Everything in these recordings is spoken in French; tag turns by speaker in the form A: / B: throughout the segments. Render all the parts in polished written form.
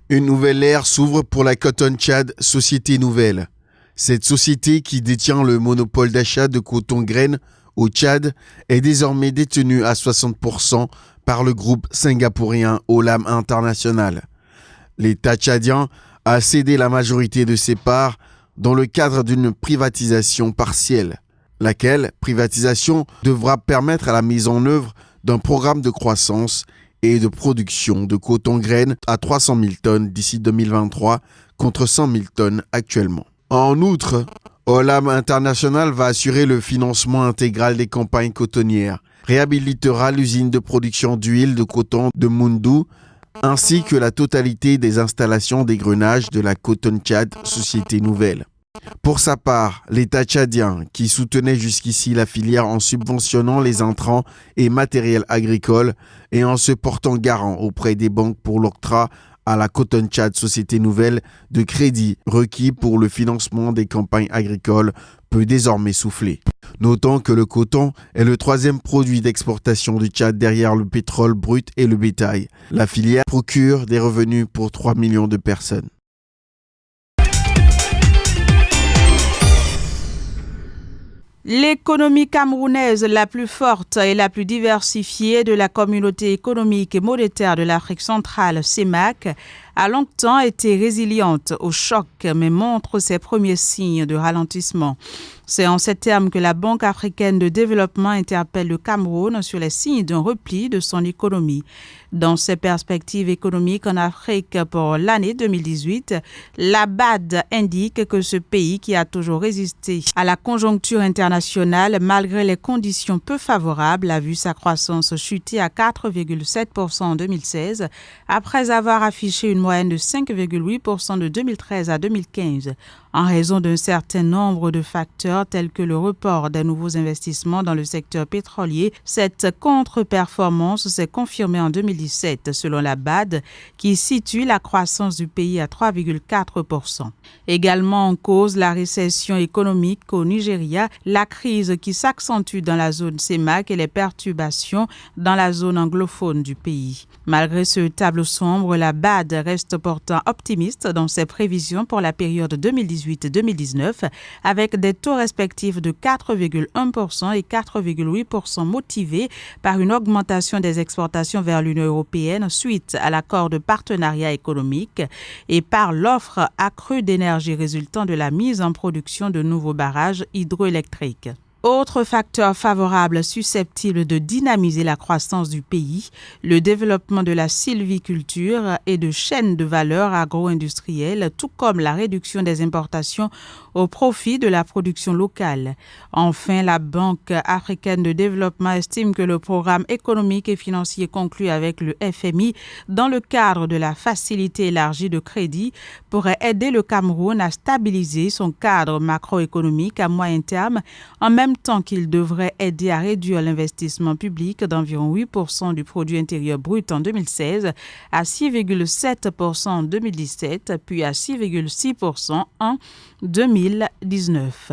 A: Une nouvelle ère s'ouvre pour la Cotton Tchad Société Nouvelle. Cette société qui détient le monopole d'achat de coton graines au Tchad est désormais détenue à 60% par le groupe singapourien Olam International. L'État tchadien a cédé la majorité de ses parts dans le cadre d'une privatisation partielle, laquelle privatisation devra permettre à la mise en œuvre d'un programme de croissance et de production de coton graines à 300 000 tonnes d'ici 2023 contre 100 000 tonnes actuellement. En outre, Olam International va assurer le financement intégral des campagnes cotonnières, réhabilitera l'usine de production d'huile de coton de Moundou, ainsi que la totalité des installations d'égrenage de la Cotton Tchad Société Nouvelle. Pour sa part, l'État tchadien, qui soutenait jusqu'ici la filière en subventionnant les intrants et matériels agricoles et en se portant garant auprès des banques pour l'octroi à la Cotton Tchad Société Nouvelle de crédits requis pour le financement des campagnes agricoles, peut désormais souffler. Notons que le coton est le troisième produit d'exportation du Tchad derrière le pétrole brut et le bétail. La filière procure des revenus pour 3 millions de personnes.
B: L'économie camerounaise la plus forte et la plus diversifiée de la communauté économique et monétaire de l'Afrique centrale, CEMAC, a longtemps été résiliente au choc, mais montre ses premiers signes de ralentissement. C'est en ces termes que la Banque africaine de développement interpelle le Cameroun sur les signes d'un repli de son économie. Dans ses perspectives économiques en Afrique pour l'année 2018, la BAD indique que ce pays, qui a toujours résisté à la conjoncture internationale malgré les conditions peu favorables, a vu sa croissance chuter à 4,7% en 2016, après avoir affiché une moyenne de 5,8% de 2013 à 2015. En raison d'un certain nombre de facteurs tels que le report des nouveaux investissements dans le secteur pétrolier, cette contre-performance s'est confirmée en 2017 selon la BAD qui situe la croissance du pays à 3,4%. Également en cause la récession économique au Nigeria, la crise qui s'accentue dans la zone CEMAC et les perturbations dans la zone anglophone du pays. Malgré ce tableau sombre, la BAD reste pourtant optimiste dans ses prévisions pour la période 2018-2019 avec des taux respectifs de 4,1% et 4,8% motivés par une augmentation des exportations vers l'Union européenne suite à l'accord de partenariat économique et par l'offre accrue d'énergie résultant de la mise en production de nouveaux barrages hydroélectriques. Autre facteur favorable susceptible de dynamiser la croissance du pays, le développement de la sylviculture et de chaînes de valeur agro-industrielles, tout comme la réduction des importations au profit de la production locale. Enfin, la Banque africaine de développement estime que le programme économique et financier conclu avec le FMI dans le cadre de la facilité élargie de crédit pourrait aider le Cameroun à stabiliser son cadre macroéconomique à moyen terme, en même temps qu'il devrait aider à réduire l'investissement public d'environ 8% du produit intérieur brut en 2016 à 6,7% en 2017, puis à 6,6% en 2019.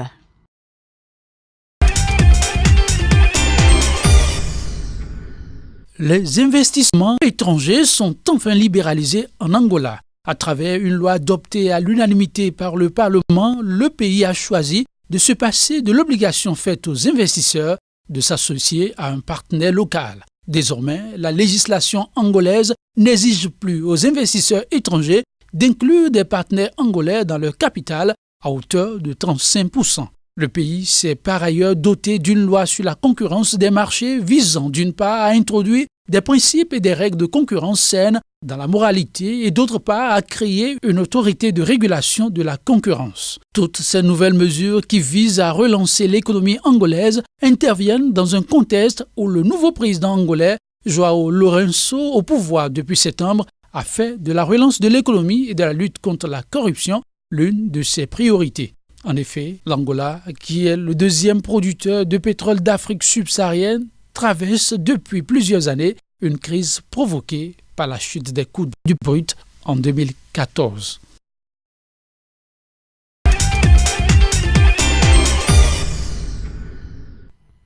C: Les investissements étrangers sont enfin libéralisés en Angola. À travers une loi adoptée à l'unanimité par le Parlement, le pays a choisi de se passer de l'obligation faite aux investisseurs de s'associer à un partenaire local. Désormais, la législation angolaise n'exige plus aux investisseurs étrangers d'inclure des partenaires angolais dans leur capital à hauteur de 35%. Le pays s'est par ailleurs doté d'une loi sur la concurrence des marchés visant d'une part à introduire des principes et des règles de concurrence saines dans la moralité et d'autre part à créer une autorité de régulation de la concurrence. Toutes ces nouvelles mesures qui visent à relancer l'économie angolaise interviennent dans un contexte où le nouveau président angolais, João Lourenço, au pouvoir depuis septembre, a fait de la relance de l'économie et de la lutte contre la corruption l'une de ses priorités. En effet, l'Angola, qui est le deuxième producteur de pétrole d'Afrique subsaharienne, traverse depuis plusieurs années une crise provoquée par la chute des coûts du brut en 2014.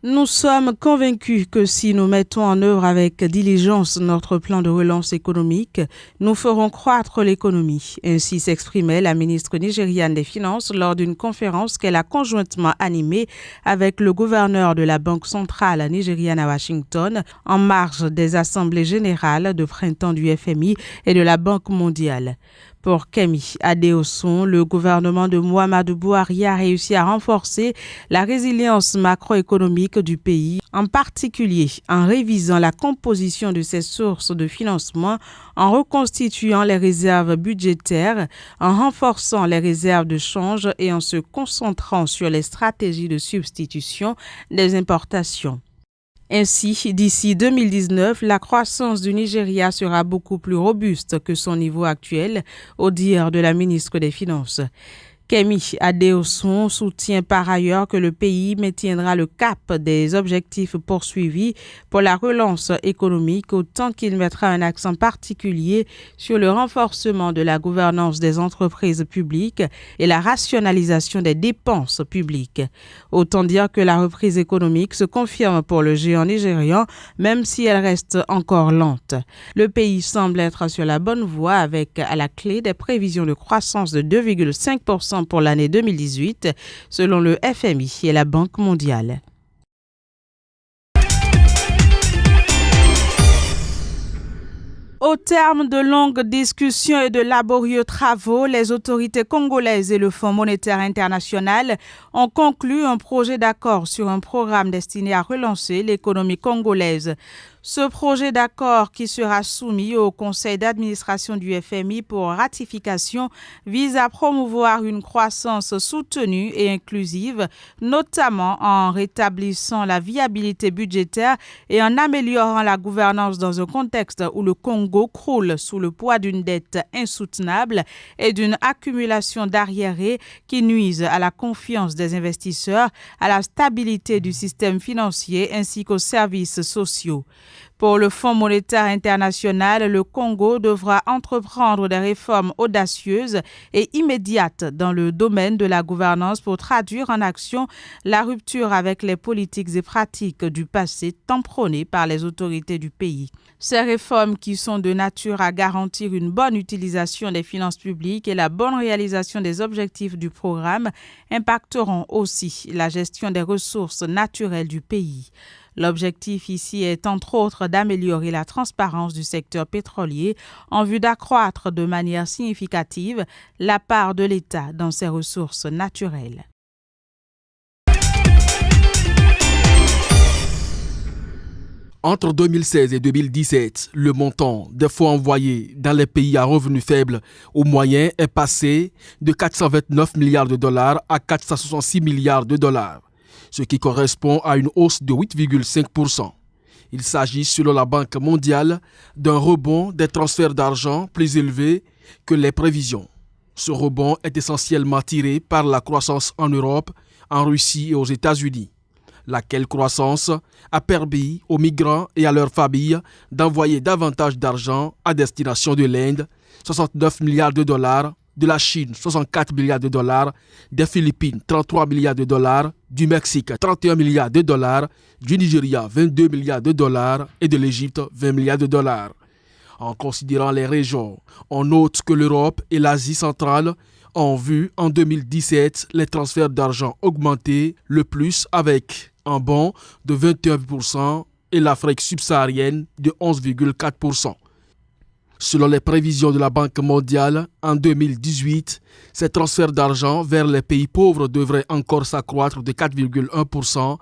B: Nous sommes convaincus que si nous mettons en œuvre avec diligence notre plan de relance économique, nous ferons croître l'économie. Ainsi s'exprimait la ministre nigériane des Finances lors d'une conférence qu'elle a conjointement animée avec le gouverneur de la Banque centrale nigériane à Washington en marge des assemblées générales de printemps du FMI et de la Banque mondiale. Pour Kemi Adeosun, le gouvernement de Muhammadu Buhari a réussi à renforcer la résilience macroéconomique du pays, en particulier en révisant la composition de ses sources de financement, en reconstituant les réserves budgétaires, en renforçant les réserves de change et en se concentrant sur les stratégies de substitution des importations. Ainsi, d'ici 2019, la croissance du Nigeria sera beaucoup plus robuste que son niveau actuel, au dire de la ministre des Finances. Kemi Adeosun soutient par ailleurs que le pays maintiendra le cap des objectifs poursuivis pour la relance économique autant qu'il mettra un accent particulier sur le renforcement de la gouvernance des entreprises publiques et la rationalisation des dépenses publiques. Autant dire que la reprise économique se confirme pour le géant nigérian, même si elle reste encore lente. Le pays semble être sur la bonne voie avec à la clé des prévisions de croissance de 2,5% pour l'année 2018, selon le FMI et la Banque mondiale. Au terme de longues discussions et de laborieux travaux, les autorités congolaises et le Fonds monétaire international ont conclu un projet d'accord sur un programme destiné à relancer l'économie congolaise. Ce projet d'accord, qui sera soumis au conseil d'administration du FMI pour ratification, vise à promouvoir une croissance soutenue et inclusive, notamment en rétablissant la viabilité budgétaire et en améliorant la gouvernance dans un contexte où le Congo croule sous le poids d'une dette insoutenable et d'une accumulation d'arriérés qui nuisent à la confiance des investisseurs, à la stabilité du système financier ainsi qu'aux services sociaux. Pour le Fonds monétaire international, le Congo devra entreprendre des réformes audacieuses et immédiates dans le domaine de la gouvernance pour traduire en action la rupture avec les politiques et pratiques du passé tant prônées par les autorités du pays. Ces réformes, qui sont de nature à garantir une bonne utilisation des finances publiques et la bonne réalisation des objectifs du programme, impacteront aussi la gestion des ressources naturelles du pays. L'objectif ici est entre autres d'améliorer la transparence du secteur pétrolier en vue d'accroître de manière significative la part de l'État dans ses ressources naturelles.
D: Entre 2016 et 2017, le montant des fonds envoyés dans les pays à revenus faibles ou moyens est passé de 429 milliards de dollars à 466 milliards de dollars, ce qui correspond à une hausse de 8,5%. Il s'agit, selon la Banque mondiale, d'un rebond des transferts d'argent plus élevé que les prévisions. Ce rebond est essentiellement tiré par la croissance en Europe, en Russie et aux États-Unis, laquelle croissance a permis aux migrants et à leurs familles d'envoyer davantage d'argent à destination de l'Inde, 69 milliards de dollars, de la Chine, 64 milliards de dollars, des Philippines, 33 milliards de dollars, du Mexique, 31 milliards de dollars, du Nigeria, 22 milliards de dollars et de l'Égypte, 20 milliards de dollars. En considérant les régions, on note que l'Europe et l'Asie centrale ont vu en 2017 les transferts d'argent augmenter le plus avec un bond de 21% et l'Afrique subsaharienne de 11,4%. Selon les prévisions de la Banque mondiale, en 2018, ces transferts d'argent vers les pays pauvres devraient encore s'accroître de 4,1%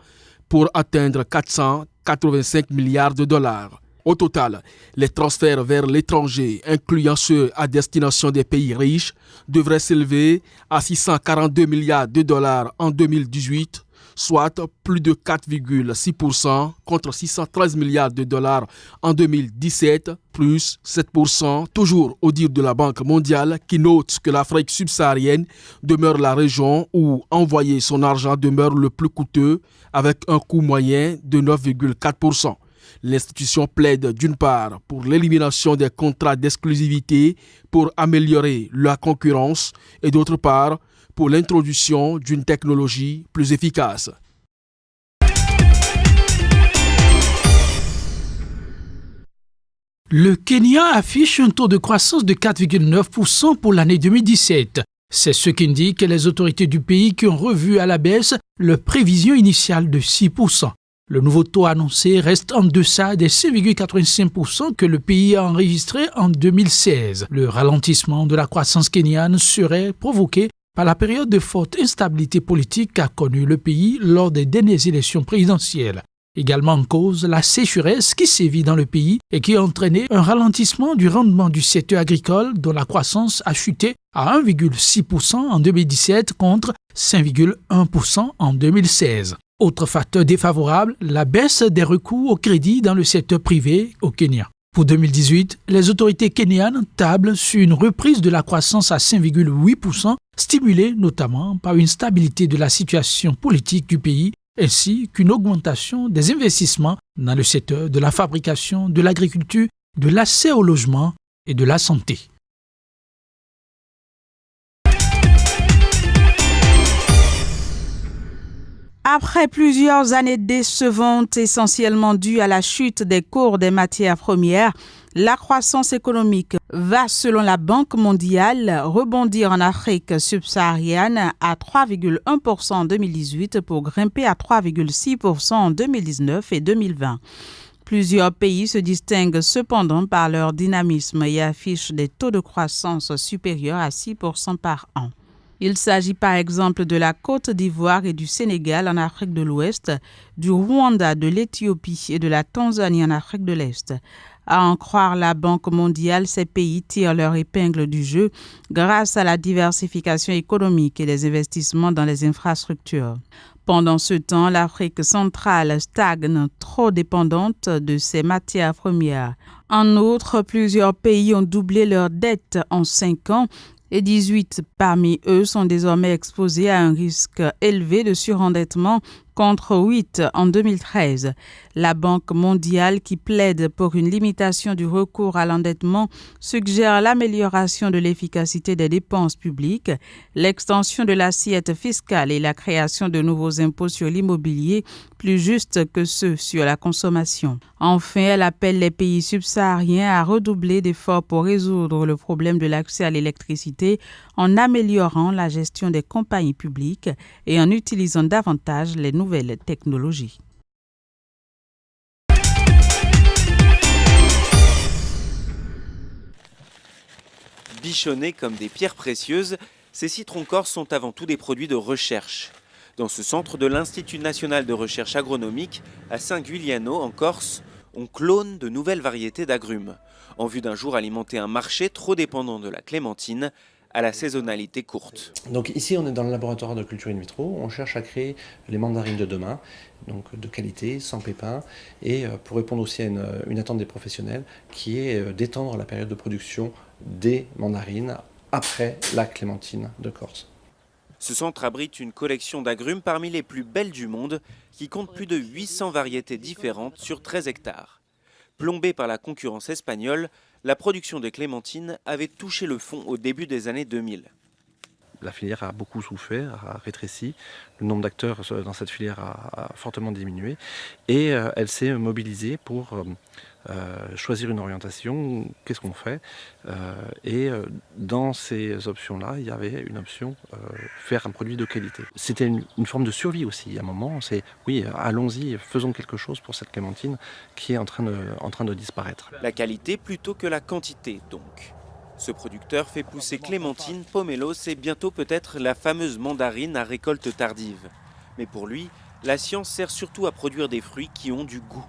D: pour atteindre 485 milliards de dollars. Au total, les transferts vers l'étranger, incluant ceux à destination des pays riches, devraient s'élever à 642 milliards de dollars en 2018, soit plus de 4,6% contre 613 milliards de dollars en 2017, plus 7%, toujours au dire de la Banque mondiale qui note que l'Afrique subsaharienne demeure la région où envoyer son argent demeure le plus coûteux avec un coût moyen de 9,4%. L'institution plaide d'une part pour l'élimination des contrats d'exclusivité pour améliorer la concurrence et d'autre part pour l'introduction d'une technologie plus efficace.
C: Le Kenya affiche un taux de croissance de 4,9% pour l'année 2017. C'est ce qu'indiquent les autorités du pays qui ont revu à la baisse leur prévision initiale de 6%. Le nouveau taux annoncé reste en deçà des 6,85% que le pays a enregistré en 2016. Le ralentissement de la croissance kenyane serait provoqué par la période de forte instabilité politique qu'a connue le pays lors des dernières élections présidentielles. Également en cause, la sécheresse qui sévit dans le pays et qui a entraîné un ralentissement du rendement du secteur agricole dont la croissance a chuté à 1,6% en 2017 contre 5,1% en 2016. Autre facteur défavorable, la baisse des recours au crédit dans le secteur privé au Kenya. Pour 2018, les autorités kenyanes tablent sur une reprise de la croissance à 5,8%, stimulée notamment par une stabilité de la situation politique du pays ainsi qu'une augmentation des investissements dans le secteur de la fabrication, de l'agriculture, de l'accès au logement et de la santé.
B: Après plusieurs années décevantes, essentiellement dues à la chute des cours des matières premières, la croissance économique va, selon la Banque mondiale, rebondir en Afrique subsaharienne à 3,1% en 2018 pour grimper à 3,6% en 2019 et 2020. Plusieurs pays se distinguent cependant par leur dynamisme et affichent des taux de croissance supérieurs à 6% par an. Il s'agit par exemple de la Côte d'Ivoire et du Sénégal en Afrique de l'Ouest, du Rwanda, de l'Éthiopie et de la Tanzanie en Afrique de l'Est. À en croire la Banque mondiale, ces pays tirent leur épingle du jeu grâce à la diversification économique et les investissements dans les infrastructures. Pendant ce temps, l'Afrique centrale stagne, trop dépendante de ses matières premières. En outre, plusieurs pays ont doublé leurs dettes en 5 ans et 18 parmi eux sont désormais exposés à un risque élevé de surendettement contre 8 en 2013. La Banque mondiale, qui plaide pour une limitation du recours à l'endettement, suggère l'amélioration de l'efficacité des dépenses publiques, l'extension de l'assiette fiscale et la création de nouveaux impôts sur l'immobilier plus justes que ceux sur la consommation. Enfin, elle appelle les pays subsahariens à redoubler d'efforts pour résoudre le problème de l'accès à l'électricité en améliorant la gestion des compagnies publiques et en utilisant davantage les nouvelles technologies.
E: Bichonnés comme des pierres précieuses, ces citrons corses sont avant tout des produits de recherche. Dans ce centre de l'Institut national de recherche agronomique, à Saint-Giuliano, en Corse, on clone de nouvelles variétés d'agrumes, en vue d'un jour alimenter un marché trop dépendant de la clémentine, à la saisonnalité courte.
F: Donc ici, on est dans le laboratoire de culture in vitro. On cherche à créer les mandarines de demain, donc de qualité, sans pépins, et pour répondre aussi à une attente des professionnels, qui est d'étendre la période de production des mandarines après la clémentine de Corse.
E: Ce centre abrite une collection d'agrumes parmi les plus belles du monde, qui compte plus de 800 variétés différentes sur 13 hectares. Plombée par la concurrence espagnole, la production de clémentines avait touché le fond au début des années 2000.
F: La filière a beaucoup souffert, a rétréci. Le nombre d'acteurs dans cette filière a fortement diminué. Et elle s'est mobilisée pour choisir une orientation. Qu'est-ce qu'on fait ? Et dans ces options-là, il y avait une option, faire un produit de qualité. C'était une forme de survie aussi. À un moment, c'est oui, allons-y, faisons quelque chose pour cette clémentine qui est en train de disparaître.
E: La qualité plutôt que la quantité, donc. Ce producteur fait pousser clémentine, pomelos et bientôt peut-être la fameuse mandarine à récolte tardive. Mais pour lui, la science sert surtout à produire des fruits qui ont du goût.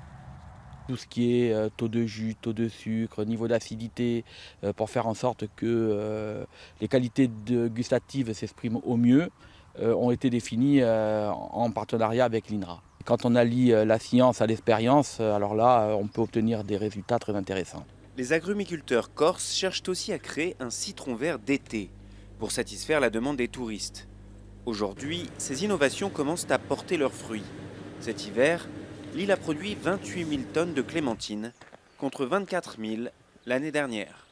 G: Tout ce qui est taux de jus, taux de sucre, niveau d'acidité, pour faire en sorte que les qualités gustatives s'expriment au mieux, ont été définies en partenariat avec l'INRA. Quand on allie la science à l'expérience, alors là, on peut obtenir des résultats très intéressants.
E: Les agrumiculteurs corses cherchent aussi à créer un citron vert d'été, pour satisfaire la demande des touristes. Aujourd'hui, ces innovations commencent à porter leurs fruits. Cet hiver, l'île a produit 28 000 tonnes de clémentines, contre 24 000 l'année dernière.